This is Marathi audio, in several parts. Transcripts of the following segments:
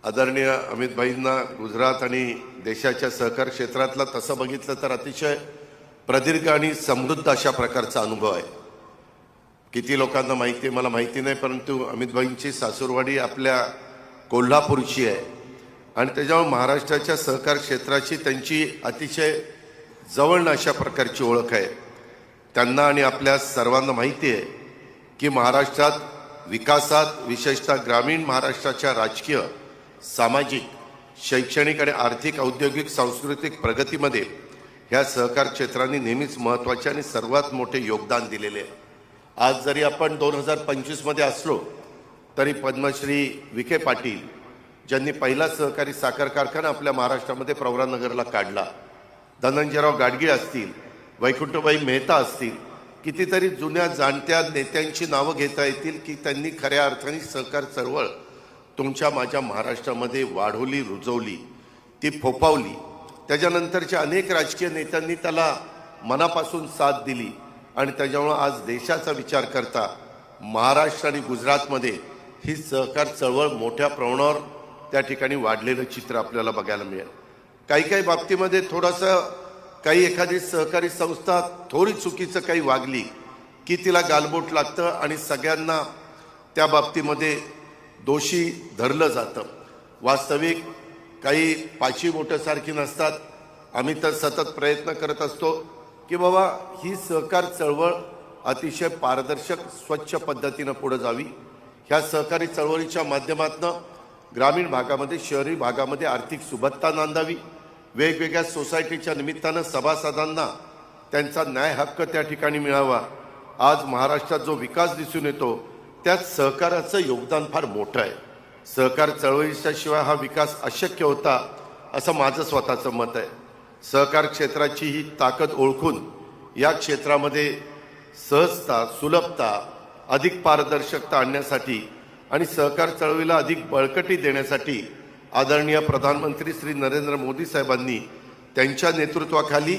आदरणीय अमित भाईंना गुजरात आणि देशाच्या सहकार क्षेत्रातला तसं बघितलं तर अतिशय प्रदीर्घ आणि समृद्ध अशा प्रकारचा अनुभव आहे। किती लोकांना माहिती आहे मला माहिती नाही, परंतु अमित भाईंची सासूरवाडी आपल्या कोल्हापूरची आहे आणि त्याच्यामुळे महाराष्ट्राच्या सहकार क्षेत्राची त्यांची अतिशय जवळ अशा प्रकारची ओळख आहे। त्यांना आणि आपल्या सर्वांना माहिती आहे की महाराष्ट्रात विकासात, विशेषतः ग्रामीण महाराष्ट्राच्या राजकीय, सामाजिक, शैक्षणिक आणि आर्थिक, औद्योगिक, सांस्कृतिक प्रगतीमध्ये ह्या सहकार क्षेत्राने नेहमीच महत्त्वाचे आणि सर्वात मोठे योगदान दिलेले आहे। आज जरी आपण 2025 मध्ये असलो तरी पद्मश्री विखे पाटील ज्यांनी पहिला सहकारी साखर कारखाना आपल्या महाराष्ट्रामध्ये प्रवरानगरला काढला, धनंजयराव गाडगीळ असतील, वैकुंठबाई मेहता असतील, कितीतरी जुन्या जाणत्या नेत्यांची नावं घेता येतील की त्यांनी खऱ्या अर्थाने सहकार चळवळ तुमच्या माझ्या महाराष्ट्रामध्ये वाढवली, रुजवली, ती फोफावली। त्याच्यानंतरच्या अनेक राजकीय नेत्यांनी त्याला मनापासून साथ दिली आणि त्याच्यामुळे आज देशाचा विचार करता महाराष्ट्र आणि गुजरातमध्ये ही सहकार चळवळ मोठ्या प्रमाणावर त्या ठिकाणी वाढलेलं चित्र आपल्याला बघायला मिळेल। काही बाबतीमध्ये थोडंसं काही एखादी सहकारी संस्था थोडी चुकीचं काही वागली की तिला गालबोट लागतं आणि सगळ्यांना त्या बाबतीमध्ये दोषी धरलं जातं। वास्तविक काही पाचवी बोटासारखी नसतात। आम्ही तर सतत प्रयत्न करत असतो की बाबा ही सहकार चळवळ अतिशय पारदर्शक, स्वच्छ पद्धतीनं पुढे जावी। ह्या सहकारी चळवळीच्या माध्यमातून ग्रामीण भागामध्ये, शहरी भागामध्ये आर्थिक सुबत्ता नांदावी। वेगवेगळ्या सोसायटीच्या निमित्तानं सभासदांना त्यांचा न्याय हक्क त्या ठिकाणी मिळावा। आज महाराष्ट्रात जो विकास दिसून येतो त्यात सहकाराचं योगदान फार मोठं आहे। सहकार चळवळीच्या शिवाय हा विकास अशक्य होता असं माझं स्वतःचं मत आहे। सहकार क्षेत्राची ही ताकद ओळखून या क्षेत्रामध्ये सहजता, सुलभता, अधिक पारदर्शकता आणण्यासाठी आणि सहकार चळवळीला अधिक बळकटी देण्यासाठी आदरणीय प्रधानमंत्री श्री नरेंद्र मोदी साहेबांनी त्यांच्या नेतृत्वाखाली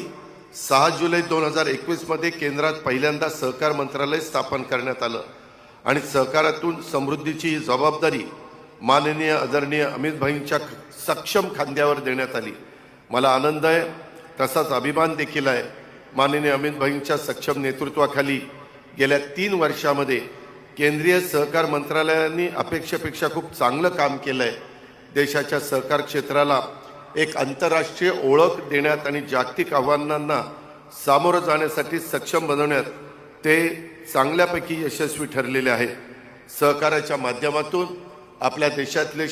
6 जुलै 2021 मध्ये केंद्रात पहिल्यांदा सहकार मंत्रालय स्थापन करण्यात आलं आणि सहकारातून समृद्धीची ही जबाबदारी माननीय आदरणीय अमित भाईंच्या सक्षम खांद्यावर देण्यात आली। मला आनंद आहे, तसाच अभिमान देखील आहे। माननीय अमित भाईंच्या सक्षम नेतृत्वाखाली गेल्या 3 वर्षामध्ये केंद्रीय सहकार मंत्रालयाने अपेक्षेपेक्षा खूप चांगलं काम केलं आहे। देशाच्या सहकार क्षेत्राला एक आंतरराष्ट्रीय ओळख देण्यात आणि जागतिक आव्हानांना सामोरं जाण्यासाठी सक्षम बनवण्यात ते चांगल्यापैकी यशस्वी ठरलेले आहेत। सहकाराच्या माध्यमातून आपल्या देशातले